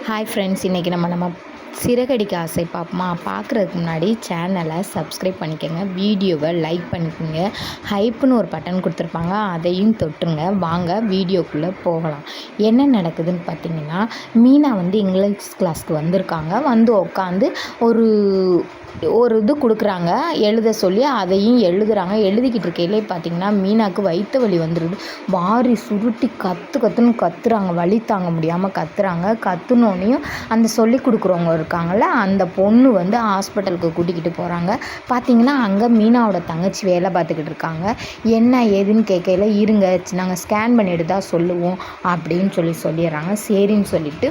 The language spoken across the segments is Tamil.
ஹாய் ஃப்ரெண்ட்ஸ், இன்றைக்கி நம்ம சிறகடிக்க ஆசை பார்ப்போமா? பார்க்குறதுக்கு முன்னாடி சேனலை சப்ஸ்கிரைப் பண்ணிக்கோங்க, வீடியோவை லைக் பண்ணிக்கோங்க, ஹைப்புன்னு ஒரு பட்டன் கொடுத்துருப்பாங்க, அதையும் தொட்டுருங்க. வாங்க வீடியோக்குள்ளே போகலாம். என்ன நடக்குதுன்னு பார்த்தீங்கன்னா, மீனா இங்கிலீஷ் கிளாஸ்க்கு வந்திருக்காங்க. வந்து உட்காந்து ஒரு இது கொடுக்குறாங்க எழுத சொல்லி, அதையும் எழுதுகிறாங்க. எழுதிக்கிட்டு இருக்கையிலே பார்த்திங்கன்னா மீனாவுக்கு வயிற்று வலி வந்துடுது. வாரி சுருட்டி கத்துன்னு கத்துறாங்க, வலி தாங்க முடியாமல் கத்துறாங்க. கத்துனோடனையும் அந்த சொல்லி கொடுக்குறவங்க இருக்காங்கள்ல, அந்த பொண்ணு ஹாஸ்பிட்டலுக்கு கூட்டிக்கிட்டு போகிறாங்க. பார்த்திங்கன்னா அங்கே மீனாவோட தங்கச்சி வேலை பார்த்துக்கிட்டு இருக்காங்க. என்ன ஏதுன்னு கேட்கையில், இருங்க நாங்கள் ஸ்கேன் பண்ணிட்டு தான் சொல்லுவோம் அப்படின்னு சொல்லிடுறாங்க. சரின்னு சொல்லிவிட்டு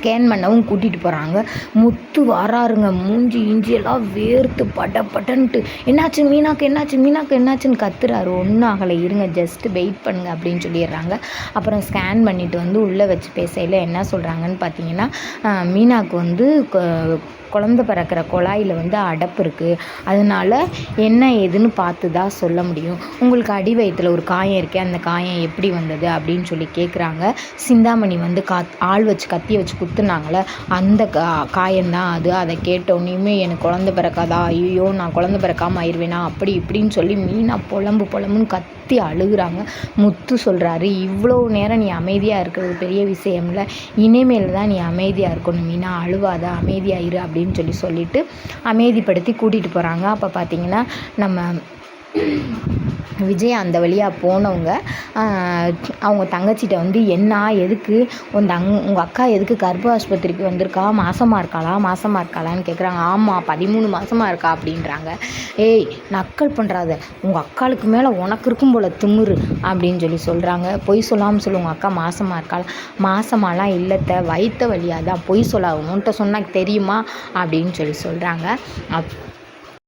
ஸ்கேன் பண்ணவும் கூட்டிகிட்டு போகிறாங்க. முத்து வராருங்க, மூஞ்சி இஞ்சியெல்லாம் வேர்த்து பட்டன்ட்டு, என்னாச்சு மீனாக்கு என்னாச்சுன்னு கத்துறாரு. ஒன்றும் ஆகலை, இருங்க ஜஸ்ட்டு வெயிட் பண்ணுங்க அப்படின்னு சொல்லிடுறாங்க. அப்புறம் ஸ்கேன் பண்ணிவிட்டு உள்ளே வச்சு பேசையில் என்ன சொல்கிறாங்கன்னு பார்த்தீங்கன்னா, மீனாவுக்கு குழந்த பிறக்கிற குழாயில் அடைப்பு இருக்குது, அதனால் என்ன ஏதுன்னு பார்த்து தான் சொல்ல முடியும். உங்களுக்கு அடி வயிற்றில் ஒரு காயம் இருக்கே, அந்த காயம் எப்படி வந்தது அப்படின்னு சொல்லி கேட்குறாங்க. சிந்தாமணி ஆள் வச்சு கத்தியை வச்சு குத்துனாங்களே, அந்த காயந்தான் அது. அதை கேட்டோன்னையுமே எனக்கு குழந்த பிறக்காதா, ஐயோ நான் குழந்த பிறக்காமல் ஆயிடுவேனா, அப்படி இப்படின்னு சொல்லி மீனா புலம்புன்னு கத்தி அழுகுறாங்க. முத்து சொல்கிறாரு, இவ்வளோ நேரம் நீ அமைதியாக இருக்கிறது பெரிய விஷயம் இல்லை, இனிமேல் தான் நீ அமைதியாக இருக்கணும் மீனா, அழுவாத, அமைதியாக இரு அப்படின்னு சொல்லிட்டு அமைதிப்படுத்தி கூட்டிகிட்டு போகிறாங்க. அப்போ பார்த்தீங்கன்னா நம்ம விஜய் அந்த வழியாக போனவங்க அவங்க தங்கச்சிட்ட என்ன எதுக்கு உங்கள் அக்கா எதுக்கு கர்ப்ப ஆஸ்பத்திரிக்கு வந்திருக்கா, மாசமாக இருக்காளான்னு கேட்குறாங்க. ஆமாம் 13 மாதமாக இருக்கா அப்படின்றாங்க. ஏய் நக்கல் பண்ணுறாத, உங்கள் அக்காளுக்கு மேலே உனக்கு இருக்கும் போல் திமுரு அப்படின்னு சொல்கிறாங்க. பொய் சொல்லாமல் சொல்லு, உங்கள் அக்கா மாசமாக இருக்காளா? மாசமாலாம் இல்லத்த, வயிற்று வலியாக தான், பொய் சொல்லாத, உன்கிட்ட சொன்னால் தெரியுமா அப்படின்னு சொல்கிறாங்க.